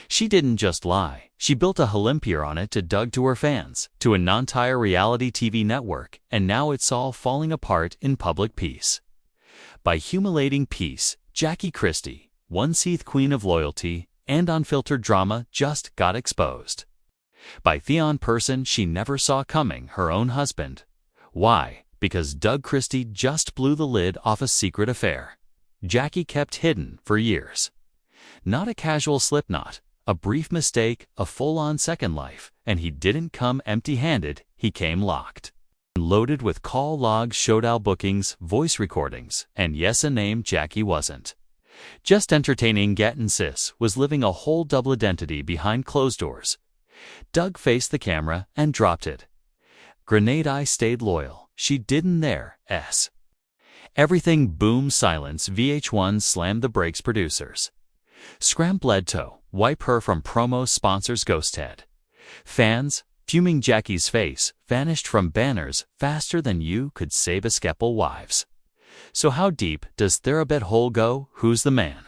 She didn't just lie. She built a Olympier on it to Doug, to her fans, to an entire reality TV network, and now it's all falling apart in public peace. By humiliating peace, Jackie Christie, one-seath queen of loyalty and unfiltered drama, just got exposed. By Theon person she never saw coming, her own husband. Why? Because Doug Christie just blew the lid off a secret affair Jackie kept hidden for years. Not a casual slipknot, a brief mistake, a full-on second life, and he didn't come empty-handed, he came locked. Loaded with call logs, showdown bookings, voice recordings, and yes, a name Jackie wasn't just entertaining getting sis, was living a whole double identity behind closed doors. Doug faced the camera and dropped it. Grenade, I stayed loyal, she didn't there, s. Everything boom, silence, VH1 slammed the brakes, producers scram bled to wipe her from promos, sponsors, ghost head. Fans, fuming, Jackie's face vanished from banners faster than you could save a Skeppel wives. So how deep does Therabet hole go? Who's the man?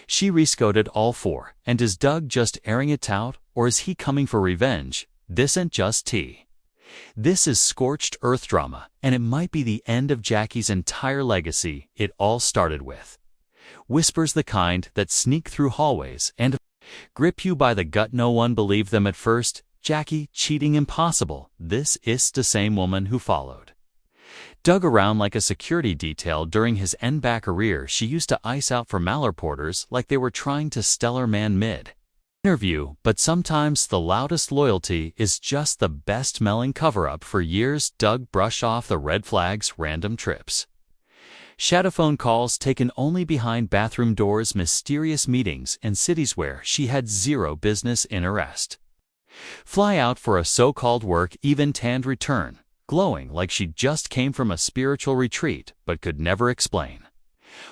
She rescouted all four, and is Doug just airing it out, or is he coming for revenge? This ain't just tea. This is scorched earth drama, and it might be the end of Jackie's entire legacy it all started with. Whispers, the kind that sneak through hallways and grip you by the gut. No one believed them at first. Jackie cheating, impossible. This is the same woman who followed Doug around like a security detail during his end-back career. She used to ice out for malreporters like they were trying to stellar man mid-interview, but sometimes the loudest loyalty is just the best smelling cover-up. For years, Doug brushed off the red flags, random trips, shadow phone calls taken only behind bathroom doors, mysterious meetings in cities where she had zero business interest. Fly out for a so-called work, even tanned, return, glowing like she just came from a spiritual retreat, but could never explain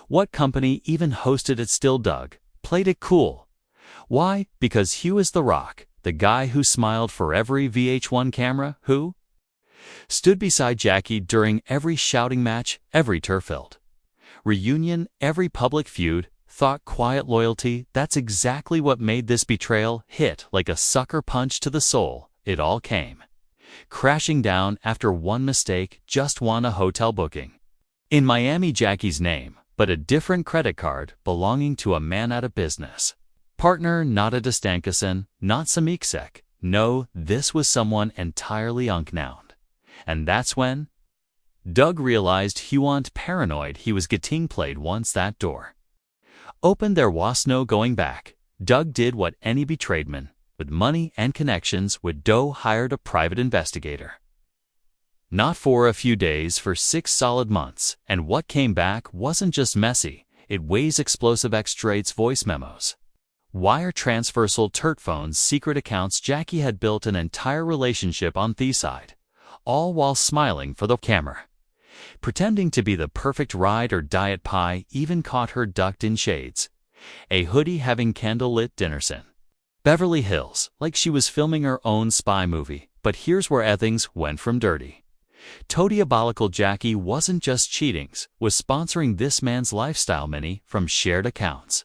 what company even hosted it. Still, Doug played it cool. Why? Because he was the Rock, the guy who smiled for every VH1 camera, who stood beside Jackie during every shouting match, every turf-filled reunion, every public feud. Thought quiet loyalty, that's exactly what made this betrayal hit like a sucker punch to the soul. It all came crashing down after one mistake, just won a hotel booking in Miami, Jackie's name, but a different credit card belonging to a man out of business. Partner, not a Distankason, not Samiksek. No, this was someone entirely unknown. And that's when Doug realized he wasn't paranoid. He was getting played. Once that door opened, there was no going back. Doug did what any betrayed man with money and connections would do: hired a private investigator. Not for a few days, for 6 solid months, and what came back wasn't just messy, it weighs explosive extrades, voice memos, wire transversal turt phones, secret accounts. Jackie had built an entire relationship on the side, all while smiling for the camera, pretending to be the perfect ride or diet pie. Even caught her ducked in shades, a hoodie, having candle-lit dinners in Beverly Hills, like she was filming her own spy movie. But here's where things went from dirty to diabolical. Jackie wasn't just cheatings, was sponsoring this man's lifestyle, many from shared accounts,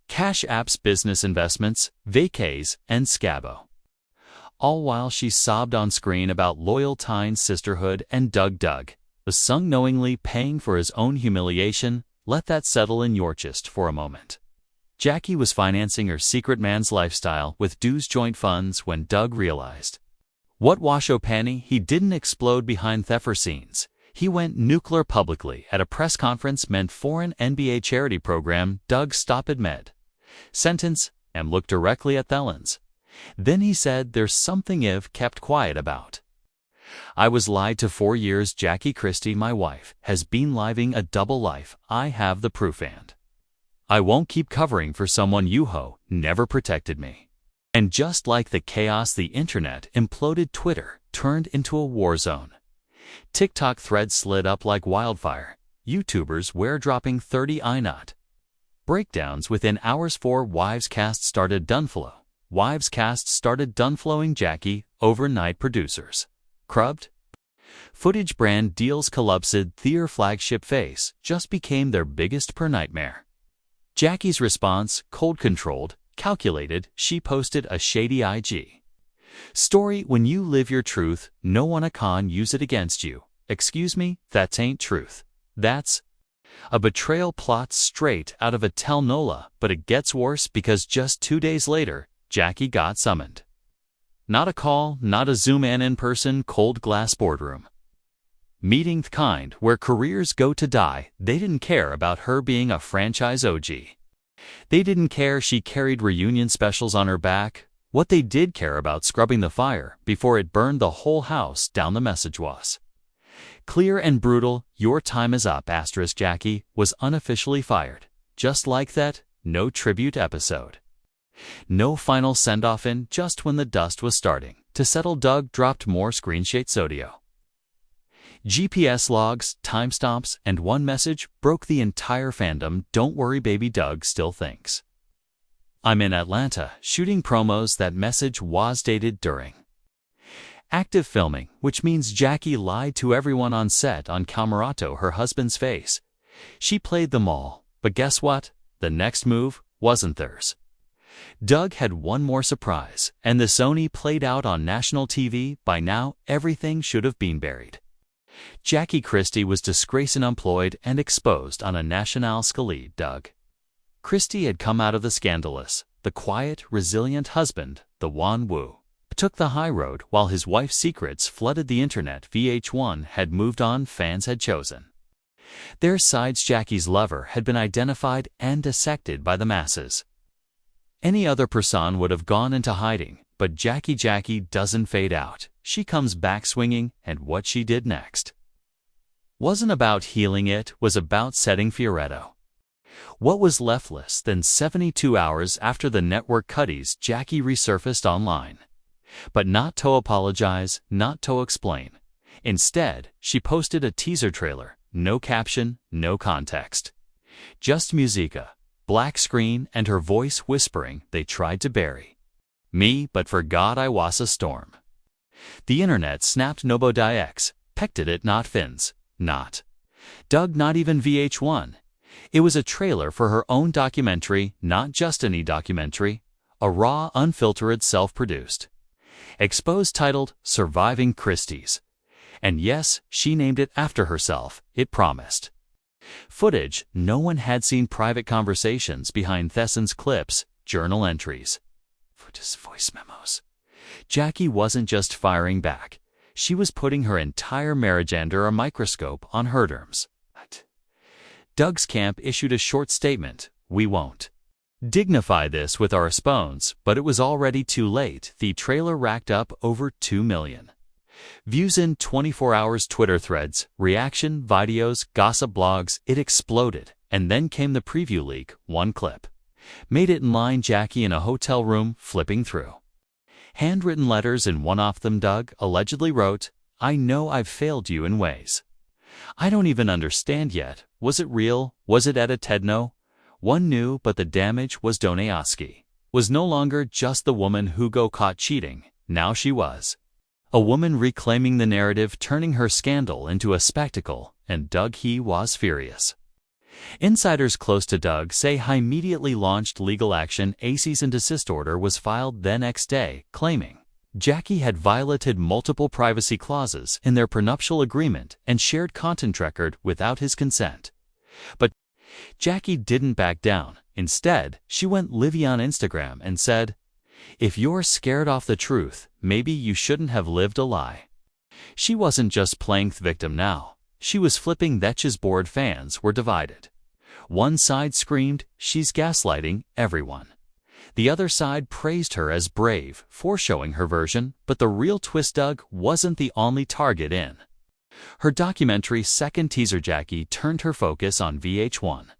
cash apps, business investments, vacays, and Scabo. All while she sobbed on screen about loyal ties, sisterhood, and Doug was sung knowingly paying for his own humiliation. Let that settle in your chest for a moment. Jackie was financing her secret man's lifestyle with dues joint funds when Doug realized what washo panny. He didn't explode behind theffer scenes. He went nuclear publicly at a press conference meant for an NBA charity program. Doug stopped mid sentence and looked directly at Thellens. Then he said, "There's something I've kept quiet about. I was lied to 4 years. Jackie Christie, my wife, has been living a double life. I have the proof, and I won't keep covering for someone you never protected me." And just like the chaos, the internet imploded. Twitter turned into a war zone. TikTok threads slid up like wildfire. YouTubers were dropping 30 INOT breakdowns within hours. 4 wives cast started Dunflow. Wives cast started Dunflowing Jackie overnight. Producers crubbed footage. Brand deals collapsed. Their flagship face just became their biggest per nightmare. Jackie's response, cold, controlled, calculated, she posted a shady IG story. When you live your truth, no one can use it against you. Excuse me, that ain't truth. That's a betrayal plot straight out of a telenovela, but it gets worse because just 2 days later, Jackie got summoned. Not a call, not a Zoom in person, cold glass boardroom meeting, the kind where careers go to die. They didn't care about her being a franchise OG. They didn't care she carried reunion specials on her back. What they did care about scrubbing the fire before it burned the whole house down. The message was clear and brutal: your time is up. Jackie was unofficially fired. Just like that, no tribute episode. No final send-off in. Just when the dust was starting to settle, Doug dropped more screenshots, audio, GPS logs, timestamps, and one message broke the entire fandom. Don't worry, baby, Doug still thinks I'm in Atlanta shooting promos. That message was dated during active filming, which means Jackie lied to everyone on set, on camera to her husband's face. She played them all, but guess what? The next move wasn't theirs. Doug had one more surprise, and the Sony played out on national TV. By now, everything should have been buried. Jackie Christie was disgraced and unemployed and exposed on a national scale. Doug Christie had come out of the scandalous, the quiet, resilient husband, the one who took the high road while his wife's secrets flooded the internet. VH1 had moved on. Fans had chosen their sides. Jackie's lover had been identified and dissected by the masses. Any other person would have gone into hiding, but Jackie doesn't fade out. She comes back swinging, and what she did next wasn't about healing, it was about setting Fioretto. What was left less than 72 hours after the network cuties, Jackie resurfaced online. But not to apologize, not to explain. Instead, she posted a teaser trailer, no caption, no context. Just musica, black screen, and her voice whispering, they tried to bury me, but forgot I was a storm. The internet snapped. Nobody pecked at it, not Fins, not Doug, not even VH1. It was a trailer for her own documentary, not just any documentary, a raw, unfiltered, self-produced exposed titled Surviving Christie's. And yes, she named it after herself. It promised footage no one had seen, private conversations behind Thesson's clips, journal entries, voice memos. Jackie wasn't just firing back. She was putting her entire marriage under a microscope on her terms. Doug's camp issued a short statement: we won't dignify this with our response, but it was already too late. The trailer racked up over 2 million views in 24 hours. Twitter threads, reaction videos, gossip blogs, it exploded. And then came the preview leak. One clip made it in line: Jackie in a hotel room flipping through handwritten letters. In one of them, Doug allegedly wrote, "I know I've failed you in ways I don't even understand yet." Was it real? Was it edited? No one knew, but the damage was done. Oski was no longer just the woman who got caught cheating. Now she was a woman reclaiming the narrative, turning her scandal into a spectacle, and Doug, he was furious. Insiders close to Doug say he immediately launched legal action. A cease and desist order was filed the next day, claiming Jackie had violated multiple privacy clauses in their prenuptial agreement and shared content record without his consent. But Jackie didn't back down. Instead, she went live on Instagram and said, "If you're scared off the truth, maybe you shouldn't have lived a lie." She wasn't just playing the victim now. She was flipping that. His bored fans were divided. One side screamed, "She's gaslighting everyone." The other side praised her as brave for showing her version, but the real twist: Doug wasn't the only target in her documentary's second teaser. Jackie turned her focus on VH1,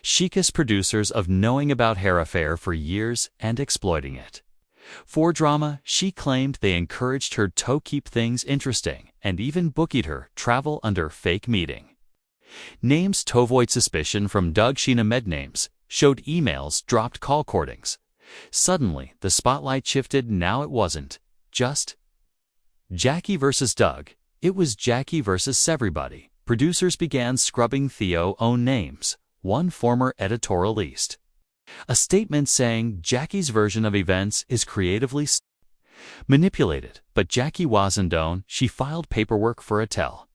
chicest producers of knowing about her affair for years and exploiting it. For drama, she claimed they encouraged her to keep things interesting and even booked her travel under fake meeting names to avoid suspicion from Doug. Sheena med names, showed emails, dropped call recordings. Suddenly, the spotlight shifted. Now it wasn't just Jackie versus Doug. It was Jackie versus everybody. Producers began scrubbing Theo's own names. One former editorialist A statement saying Jackie's version of events is creatively manipulated, but Jackie wasn't done. She filed paperwork for a tell.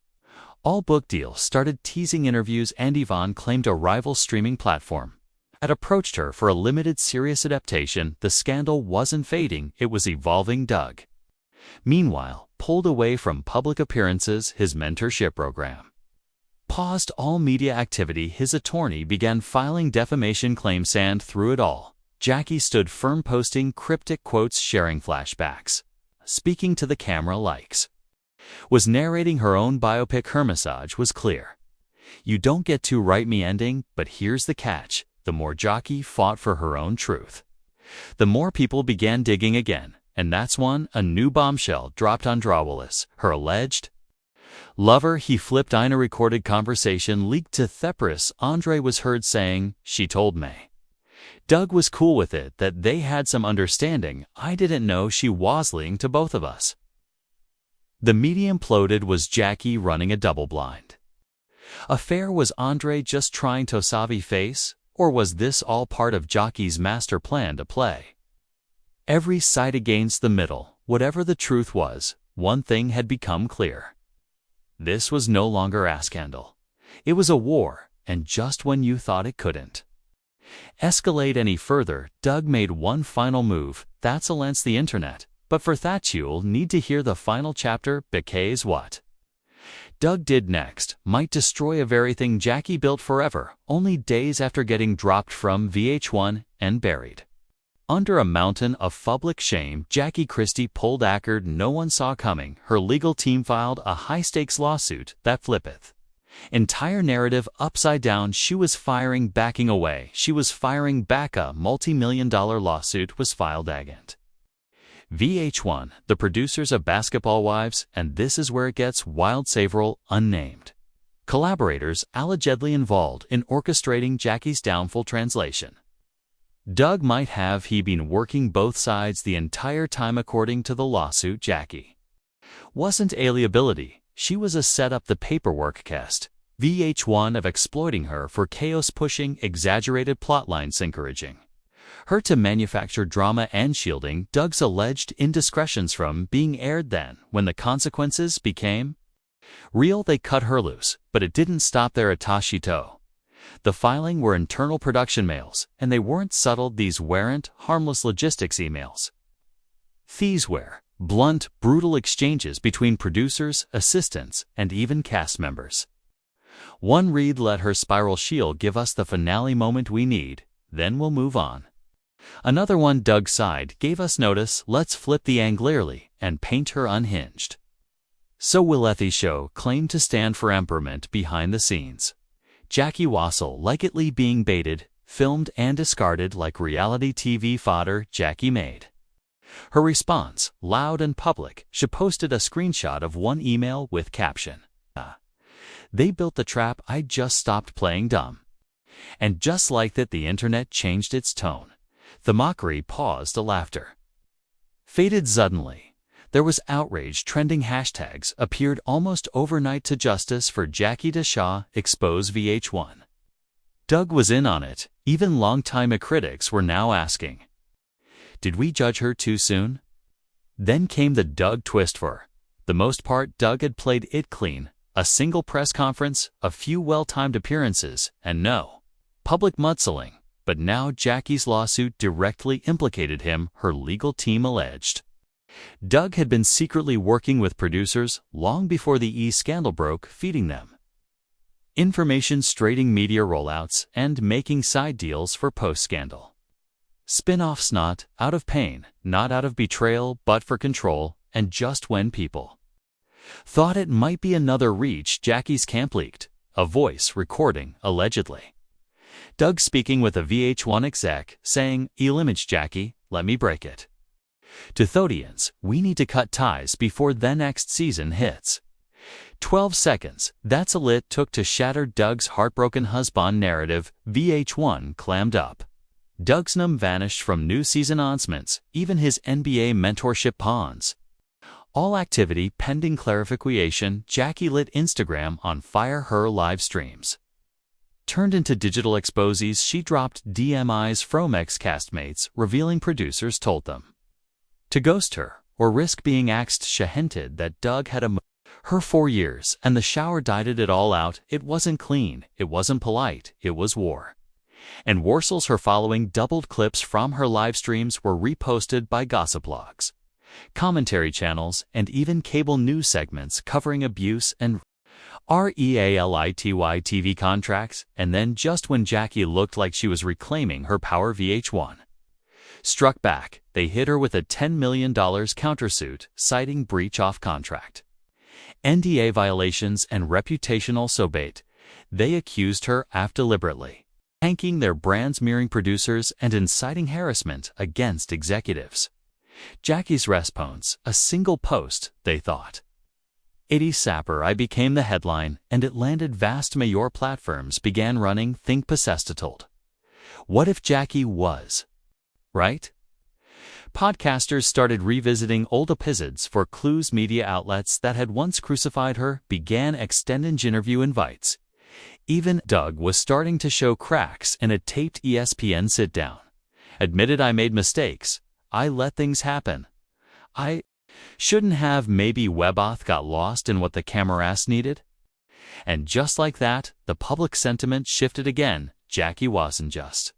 All book deals started teasing interviews, and Yvonne claimed a rival streaming platform had approached her for a limited series adaptation. The scandal wasn't fading, it was evolving. Doug, meanwhile, pulled away from public appearances. His mentorship program paused all media activity. His attorney began filing defamation claims, and through it all, Jackie stood firm, posting cryptic quotes, sharing flashbacks, speaking to the camera was narrating her own biopic. Her message was clear: you don't get to write me ending. But here's the catch: the more Jackie fought for her own truth, the more people began digging again. And that's when a new bombshell dropped on Wallace, her alleged lover. He flipped in a recorded conversation leaked to Thepris. Andre was heard saying, "She told me Doug was cool with it, that they had some understanding. I didn't know she was lying to both of us." The media imploded. Was Jackie running a double-blind affair? Was Andre just trying to save face? Or was this all part of Jackie's master plan to play every side against the middle? Whatever the truth was, one thing had become clear: this was no longer a scandal. It was a war, and just when you thought it couldn't escalate any further, Doug made one final move. That's silence the internet. But for that, you'll need to hear the final chapter, because what Doug did next might destroy a very thing Jackie built forever. Only days after getting dropped from VH1 and buried under a mountain of public shame, Jackie Christie pulled a no one saw coming. Her legal team filed a high-stakes lawsuit that flippeth entire narrative upside down. She was backing away. She was firing back. A multi-million-dollar lawsuit was filed against VH1, the producers of Basketball Wives, and this is where it gets wild. Several unnamed collaborators allegedly involved in orchestrating Jackie's downfall. Translation: Doug might have been working both sides the entire time. According to the lawsuit, Jackie wasn't a liability. She was a setup. The paperwork cast VH1 of exploiting her for chaos, pushing exaggerated plotlines, encouraging her to manufacture drama, and shielding Doug's alleged indiscretions from being aired. Then, when the consequences became real, they cut her loose. But it didn't stop there. Atashito. The filing were internal production mails, and they weren't subtle. These weren't harmless logistics emails. These were blunt, brutal exchanges between producers, assistants, and even cast members. One read: "Let her spiral. She'll give us the finale moment we need, then we'll move on." Another one: "Doug side gave us notice. Let's flip the angle and paint her unhinged." So will the show claim to stand for empowerment behind the scenes. Jackie Wassel likely being baited, filmed, and discarded like reality TV fodder. Jackie made her response loud and public. She posted a screenshot of one email with caption: "They built the trap. I just stopped playing dumb." And just like that, the internet changed its tone. The mockery paused. The laughter faded suddenly. There was outrage. Trending hashtags appeared almost overnight. To justice for Jackie Deshaw, expose VH1. Doug was in on it. Even longtime critics were now asking, did we judge her too soon? Then came the Doug twist. For the most part, Doug had played it clean. A single press conference, a few well-timed appearances, and no public mudslinging. But now Jackie's lawsuit directly implicated him. Her legal team alleged Doug had been secretly working with producers long before the scandal broke, feeding them information, straighting media rollouts, and making side deals for post-scandal spin-offs, not out of pain, not out of betrayal, but for control. And just when people thought it might be another reach, Jackie's camp leaked a voice recording, allegedly Doug speaking with a VH1 exec, saying, "Image Jackie, let me break it to Thodians. We need to cut ties before the next season hits." 12 seconds, that's all it took to shatter Doug's heartbroken husband narrative. VH1 clammed up. Doug's name vanished from new season announcements, even his NBA mentorship pawns. All activity pending clarification. Jackie lit Instagram on fire. Her live streams turned into digital exposies. She dropped DMIs from ex-castmates, revealing producers told them to ghost her or risk being axed. She hinted that Doug had her 4 years and the shower dieted it all out. It wasn't clean, it wasn't polite, it was war. And Warsaws, her following, doubled. Clips from her live streams were reposted by gossip blogs, commentary channels, and even cable news segments covering abuse and reality TV contracts. And then, just when Jackie looked like she was reclaiming her power, VH1 struck back. They hit her with a $10 million countersuit, citing breach of contract, NDA violations, and reputational sorbet. They accused her of deliberately tanking their brands, mirroring producers, and inciting harassment against executives. Jackie's response: a single post, they thought. 80 Sapper I became the headline, and it landed. Vast major platforms began running. Think possessed told. What if Jackie was right? Podcasters started revisiting old episodes for clues. Media outlets that had once crucified her began extending interview invites. Even Doug was starting to show cracks in a taped ESPN sit-down. Admitted, I made mistakes. I let things happen. I shouldn't have. Maybe Weboth got lost in what the cameras needed. And just like that, the public sentiment shifted again. Jackie wasn't just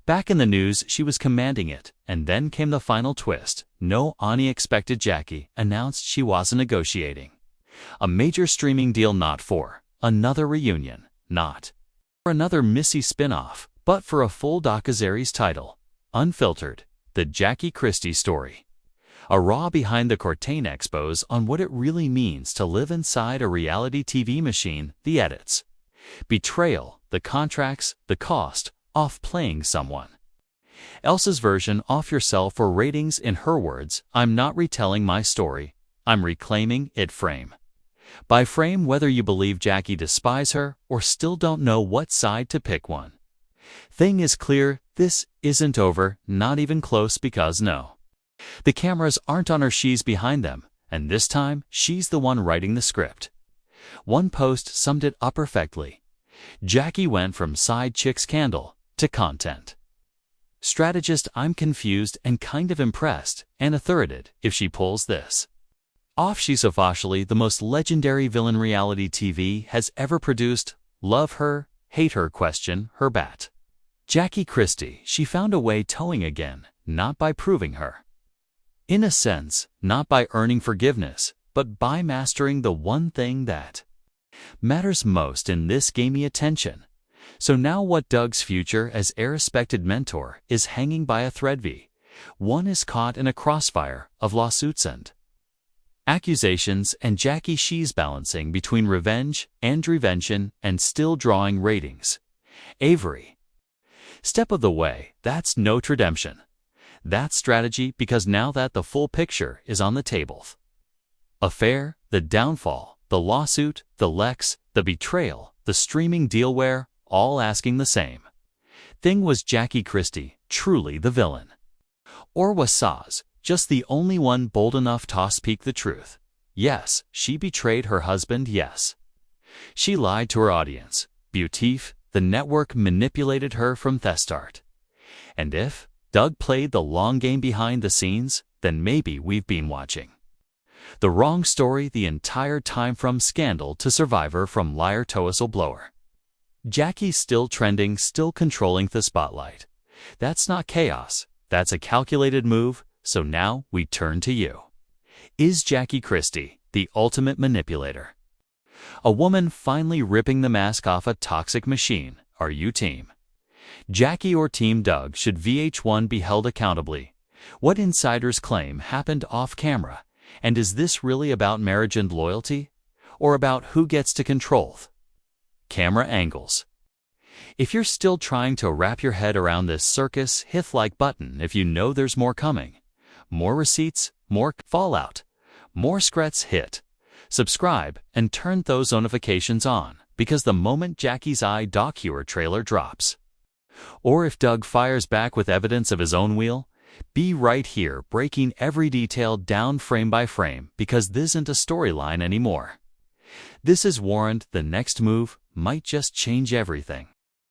back in the news, she was commanding it. And then came the final twist. No unexpected. Jackie announced she wasn't negotiating a major streaming deal, not for another reunion, not for another Missy spin-off, but for a full docuseries title, Unfiltered, the Jackie Christie story. A raw behind-the-curtain expose on what it really means to live inside a reality TV machine, the edits, betrayal, the contracts, the cost of playing someone else's version of yourself for ratings. In her words, I'm not retelling my story, I'm reclaiming it frame by frame. Whether you believe Jackie despises her or still don't know what side to pick, one thing is clear: this isn't over, not even close, because no, the cameras aren't on her, she's behind them, and this time she's the one writing the script. One post summed it up perfectly. Jackie went from side chick scandal to content strategist. I'm confused and kind of impressed, and authoritative. If she pulls this off, she's officially the most legendary villain reality TV has ever produced. Love her, hate her, question her bat. Jackie Christie, she found a way towing again, not by proving her in a sense, not by earning forgiveness, but by mastering the one thing that matters most in this gamey attention. So now what? Doug's future as a respected mentor is hanging by a thread. One is caught in a crossfire of lawsuits and accusations, and Jackie, she's balancing between revenge and prevention and still drawing ratings. Every step of the way, that's no redemption. That's strategy, because now that the full picture is on the table, affair, the downfall, the lawsuit, the Lex, the betrayal, the streaming deal, we're all asking the same thing: was Jackie Christie truly the villain? Or was Saz just the only one bold enough to speak the truth? Yes, she betrayed her husband. Yes, she lied to her audience. Beautif, the network manipulated her from the start. And if Doug played the long game behind the scenes, then maybe we've been watching the wrong story the entire time. From scandal to survivor, from liar to whistleblower, Jackie's still trending, still controlling the spotlight. That's not chaos, that's a calculated move. So now we turn to you. Is Jackie Christie the ultimate manipulator? A woman finally ripping the mask off a toxic machine. Are you team Jackie or team Doug? Should VH1 be held accountably? What insiders claim happened off camera? And is this really about marriage and loyalty? Or about who gets to control camera angles? If you're still trying to wrap your head around this circus, hit the like button if you know there's more coming. More receipts, more fallout, more screts. Hit subscribe and turn those notifications on, because the moment Jackie's docu trailer drops, or if Doug fires back with evidence of his own wheel, be right here breaking every detail down frame by frame, because this isn't a storyline anymore. This is warrant. The next move might just change everything.